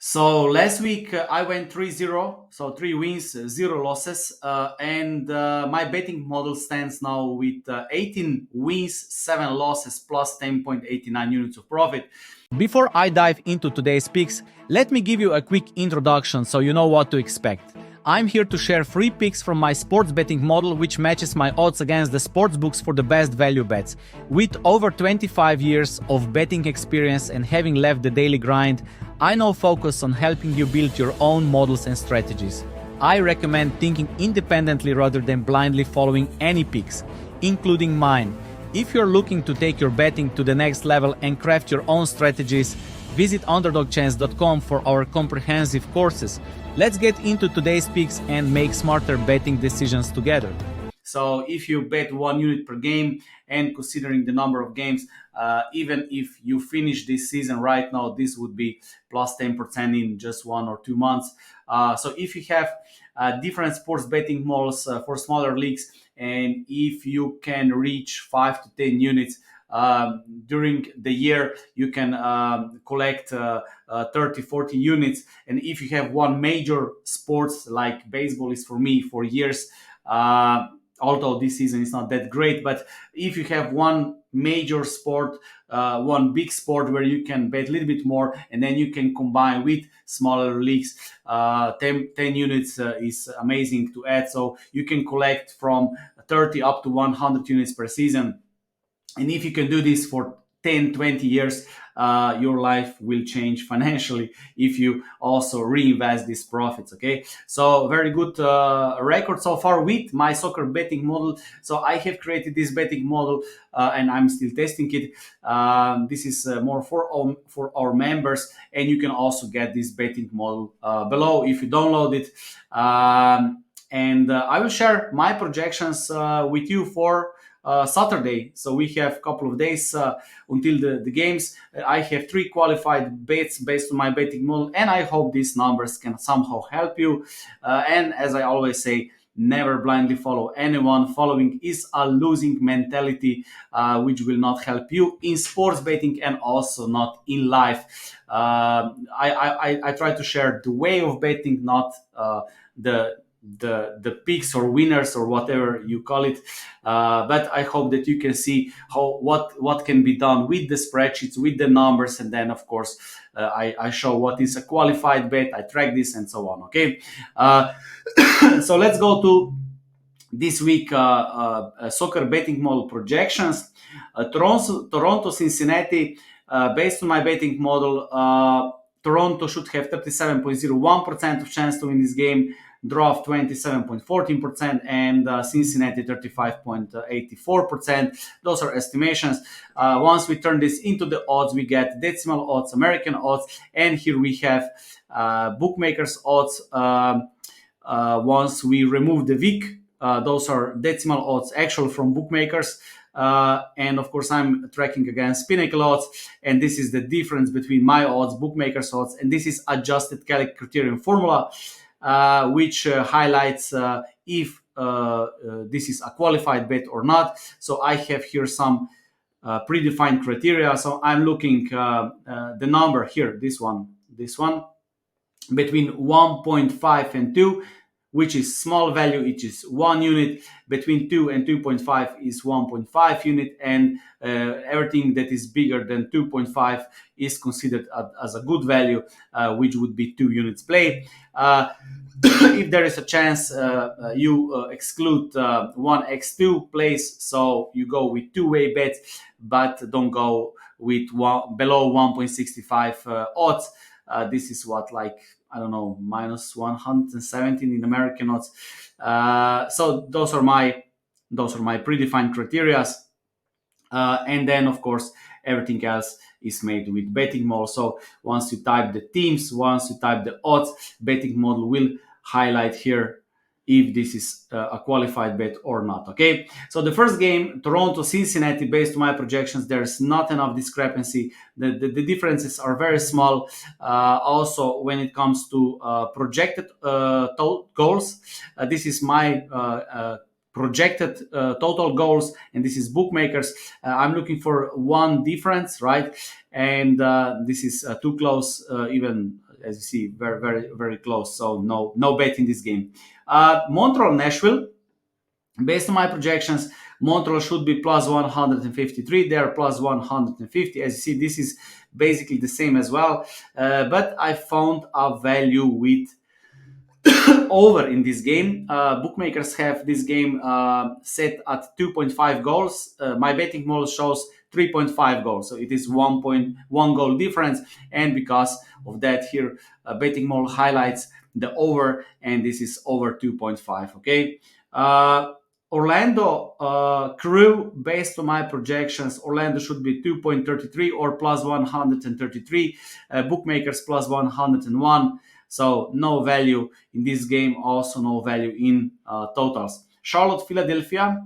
So last week I went 3-0, so 3 wins, 0 losses, and my betting model stands now with 18 wins, 7 losses, plus 10.89 units of profit. Before I dive into today's picks, let me give you a quick introduction so you know what to expect. I'm here to share free picks from my sports betting model, which matches my odds against the sports books for the best value bets. With over 25 years of betting experience and having left the daily grind, I now focus on helping you build your own models and strategies. I recommend thinking independently rather than blindly following any picks, including mine. If you're looking to take your betting to the next level and craft your own strategies, visit underdogchance.com for our comprehensive courses. Let's get into today's picks and make smarter betting decisions together. So if you bet 1 unit per game, and considering the number of games, even if you finish this season right now, this would be plus 10% in just 1 or 2 months. So if you have different sports betting models for smaller leagues, and if you can reach 5 to 10 units during the year, you can collect 30, 40 units. And if you have one major sports like baseball is for me for years, although this season is not that great, but if you have one major sport, one big sport where you can bet a little bit more, and then you can combine with smaller leagues, 10 units is amazing to add. So you can collect from 30 up to 100 units per season. And if you can do this for 10, 20 years, your life will change financially if you also reinvest these profits. Okay, so very good record so far with my soccer betting model. So I have created this betting model and I'm still testing it. This is more for our members, and you can also get this betting model below if you download it. And I will share my projections with you for Saturday. So we have a couple of days until the games. I have 3 qualified bets based on my betting model, and I hope these numbers can somehow help you. And as I always say, never blindly follow anyone. Following is a losing mentality, which will not help you in sports betting and also not in life. I try to share the way of betting, not the picks or winners or whatever you call it, but I hope that you can see how what can be done with the spreadsheets, with the numbers, and then of course I show what is a qualified bet, I track this and so on. Okay, so let's go to this week soccer betting model projections. Toronto Cincinnati, based on my betting model, Toronto should have 37.01% of chance to win this game, draw of 27.14%, and Cincinnati 35.84%. Those are estimations. Once we turn this into the odds, we get decimal odds, American odds, and here we have bookmakers odds. Once we remove the VIC, those are decimal odds actual from bookmakers. And of course, I'm tracking against Pinnacle odds, and this is the difference between my odds, bookmakers odds, and this is adjusted Kelly criterion formula, which highlights if this is a qualified bet or not. So I have here some predefined criteria. So I'm looking the number here, this one, between 1.5 and 2, which is small value, which is 1 unit. Between 2 and 2.5 is 1.5 unit, and everything that is bigger than 2.5 is considered as a good value, which would be 2 units play. If there is a chance, you exclude 1x2 plays, so you go with two-way bets, but don't go with below 1.65 odds. This is what, like, I don't know, minus 117 in American odds. So those are my predefined criteria. And then, of course, everything else is made with betting model. So once you type the teams, once you type the odds, betting model will highlight here if this is a qualified bet or not. Okay, so the first game, Toronto Cincinnati, based on my projections, there's not enough discrepancy. The differences are very small. Also, when it comes to projected goals, this is my projected total goals, and this is bookmakers. I'm looking for one difference, right? And this is too close, even as you see, very, very, very close. So no bet in this game. Montreal, Nashville. Based on my projections, Montreal should be plus 153. They are plus 150. As you see, this is basically the same as well. But I found a value with over in this game. Bookmakers have this game set at 2.5 goals. My betting model shows 3.5 goals. So it is 1.1 goal difference. And because of that, here, betting model highlights the over, and this is over 2.5. Okay. Orlando Crew, based on my projections, Orlando should be 2.33 or plus 133. Bookmakers plus 101. So no value in this game, also no value in totals. Charlotte, Philadelphia.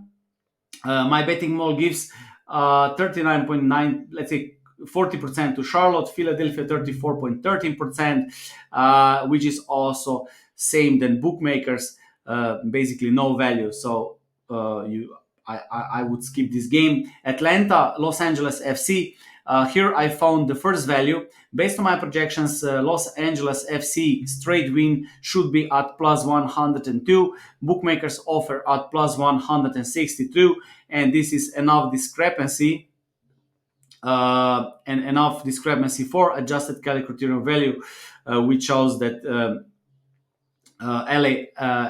My betting model gives 39.9, let's say 40% to Charlotte, Philadelphia 34.13%, which is also same than bookmakers, basically no value. So I would skip this game. Atlanta, Los Angeles FC. Here I found the first value. Based on my projections, Los Angeles FC straight win should be at plus 102. Bookmakers offer at plus 162, and this is enough discrepancy for adjusted Kelly criterion value, which shows that LA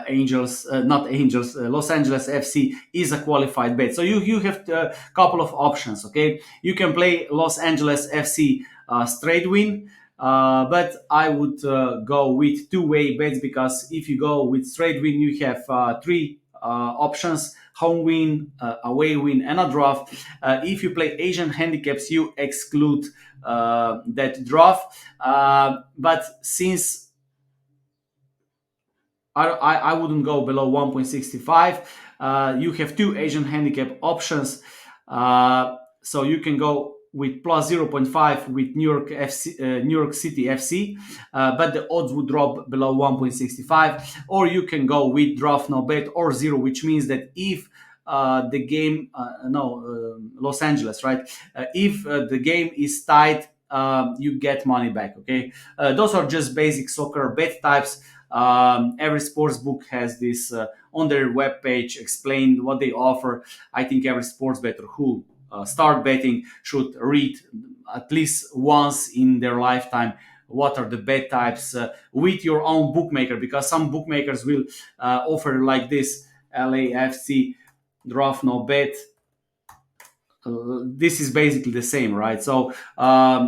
Angels, not Angels, Los Angeles FC is a qualified bet. So you have a couple of options. Okay, you can play Los Angeles FC straight win, but I would go with two-way bets, because if you go with straight win, you have three options: home win, away win, and a draft. If you play Asian handicaps, you exclude that draft. But since I wouldn't go below 1.65. You have two Asian handicap options. So you can go with plus 0.5 with New York City FC, but the odds would drop below 1.65. Or you can go with draft no bet or zero, which means that if the game, Los Angeles, right? If the game is tied, you get money back. Okay, those are just basic soccer bet types. Every sports book has this on their webpage explained what they offer. I think every sports bettor who start betting should read at least once in their lifetime what are the bet types with your own bookmaker, because some bookmakers will offer like this: LAFC draft no bet. This is basically the same, right? So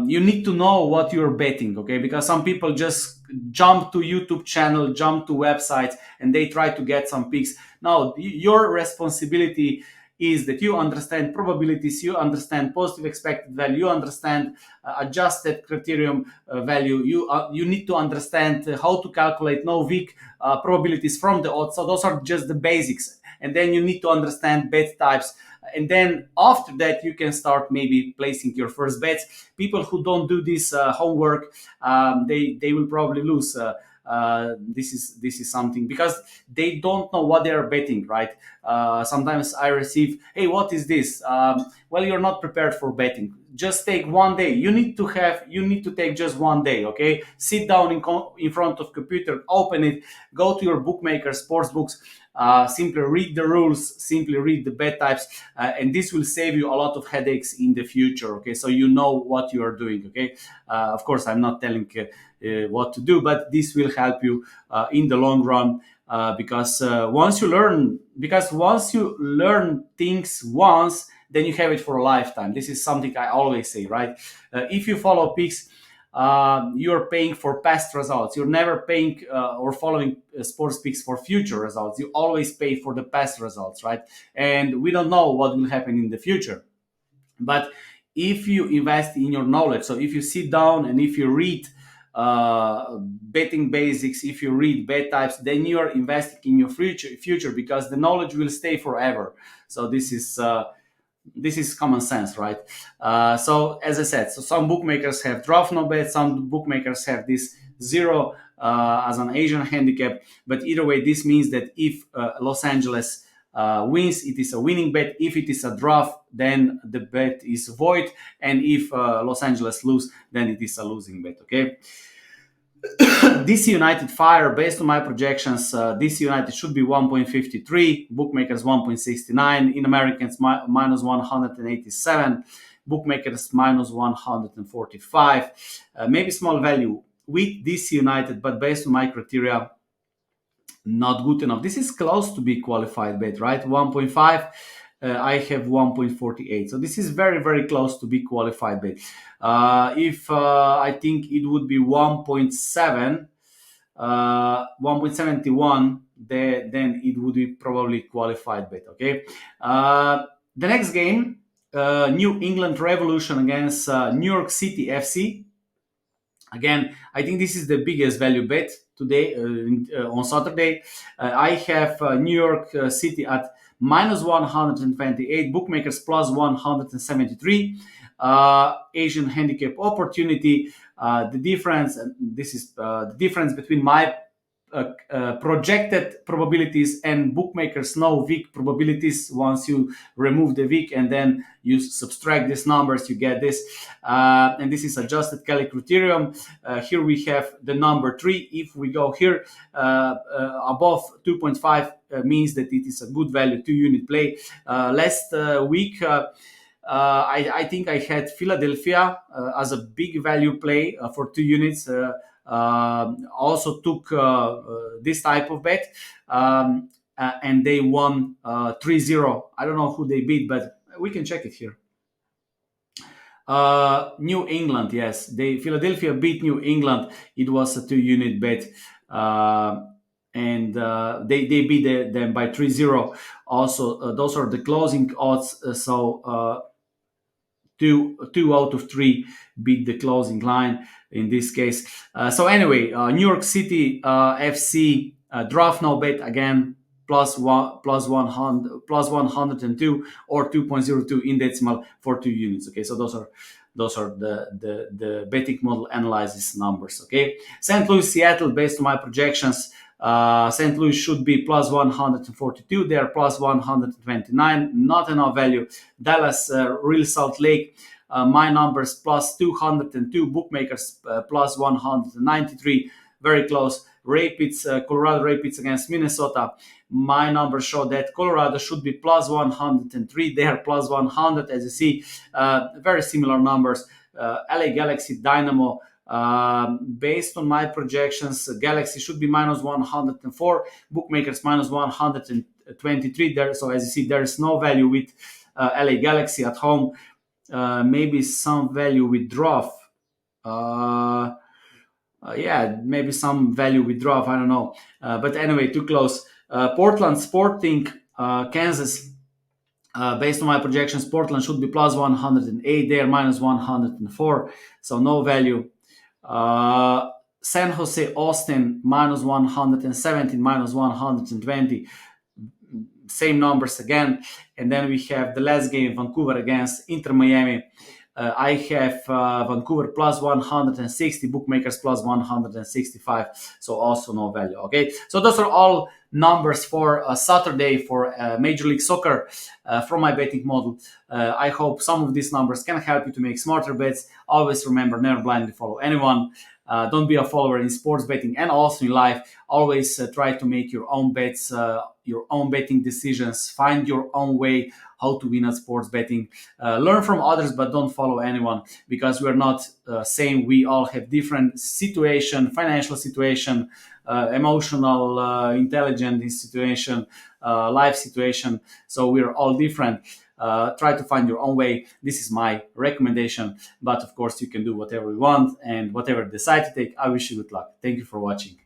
you need to know what you're betting, okay? Because some people just jump to YouTube channel, jump to websites, and they try to get some picks. Now, your responsibility is that you understand probabilities, you understand positive expected value, you understand adjusted criterion value. You need to understand how to calculate no weak probabilities from the odds. So those are just the basics, and then you need to understand bet types. And then after that, you can start maybe placing your first bets. People who don't do this homework, they will probably lose. This is something, because they don't know what they are betting, right? Sometimes I receive, hey, what is this? Well, you're not prepared for betting. Just take one day. You need to take just one day. Okay, sit down in front of computer, open it, go to your bookmaker, sports books. Simply read the rules, simply read the bet types, and this will save you a lot of headaches in the future. Okay, so you know what you are doing. Okay, of course, I'm not telling what to do, but this will help you in the long run, because once you learn things once, then you have it for a lifetime. This is something I always say, right? If you follow picks, you're paying for past results. You're never paying or following sports picks for future results. You always pay for the past results, right? And we don't know what will happen in the future. But if you invest in your knowledge, so if you sit down and if you read betting basics, if you read bet types, then you are investing in your future, because the knowledge will stay forever. So this is common sense, right? So as I said, so some bookmakers have draft no bet, some bookmakers have this zero as an Asian handicap. But either way, this means that if Los Angeles wins, it is a winning bet. If it is a draft, then the bet is void. And if Los Angeles lose, then it is a losing bet. Okay. DC United Fire, based on my projections, DC United should be 1.53, bookmakers 1.69, in Americans minus 187, bookmakers minus 145. Maybe small value with DC United, but based on my criteria, not good enough. This is close to be qualified bet, right? 1.5. I have 1.48. So this is very, very close to be qualified bet. If I think it would be 1.7, 1.71, then it would be probably qualified bet. Okay. The next game, New England Revolution against New York City FC. Again, I think this is the biggest value bet today on Saturday. I have New York City at minus 128, bookmakers plus 173. Asian handicap opportunity. The difference, and this is the difference between my projected probabilities and bookmakers know weak probabilities. Once you remove the weak and then you subtract these numbers, you get this, and this is adjusted Kelly criterion. Here we have the number 3. If we go here above 2.5, means that it is a good value 2-unit play. Last week I think I had Philadelphia as a big value play for 2 units. Also took this type of bet, and they won 3-0. I don't know who they beat, but we can check it here. New England, yes, Philadelphia beat New England. It was a 2-unit bet, and they beat them by 3-0. Also, those are the closing odds. So two out of 3 beat the closing line in this case. So anyway, New York City FC draft now bet again plus 102 or 2.02 in decimal for 2 units. Okay, so those are the betting model analyzes numbers. Okay, St. Louis Seattle, based on my projections, St. Louis should be plus 142. They are plus 129. Not enough value. Dallas, Real Salt Lake, my numbers plus 202. Bookmakers plus 193. Very close. Rapids, Colorado Rapids against Minnesota. My numbers show that Colorado should be plus 103. They are plus 100. As you see, very similar numbers. LA Galaxy, Dynamo. Based on my projections, Galaxy should be minus 104, bookmakers minus 123 there. So as you see, there is no value with LA Galaxy at home. Maybe some value with draw. Yeah, maybe some value with draw. I don't know. But anyway, too close. Portland Sporting, Kansas. Based on my projections, Portland should be plus 108. They are minus 104. So no value. San Jose Austin minus 117, minus 120, same numbers again. And then we have the last game, Vancouver against Inter Miami. I have Vancouver plus 160, bookmakers plus 165, so also no value. Okay, so those are all numbers for Saturday for Major League Soccer from my betting model. I hope some of these numbers can help you to make smarter bets. Always remember, never blindly follow anyone. Don't be a follower in sports betting and also in life. Always try to make your own bets, your own betting decisions. Find your own way how to win at sports betting. Learn from others, but don't follow anyone, because we're not same. We all have different situation, financial situation, emotional, intelligent situation, life situation. So we're all different. Try to find your own way. This is my recommendation, but of course you can do whatever you want and whatever you decide to take. I wish you good luck. Thank you for watching.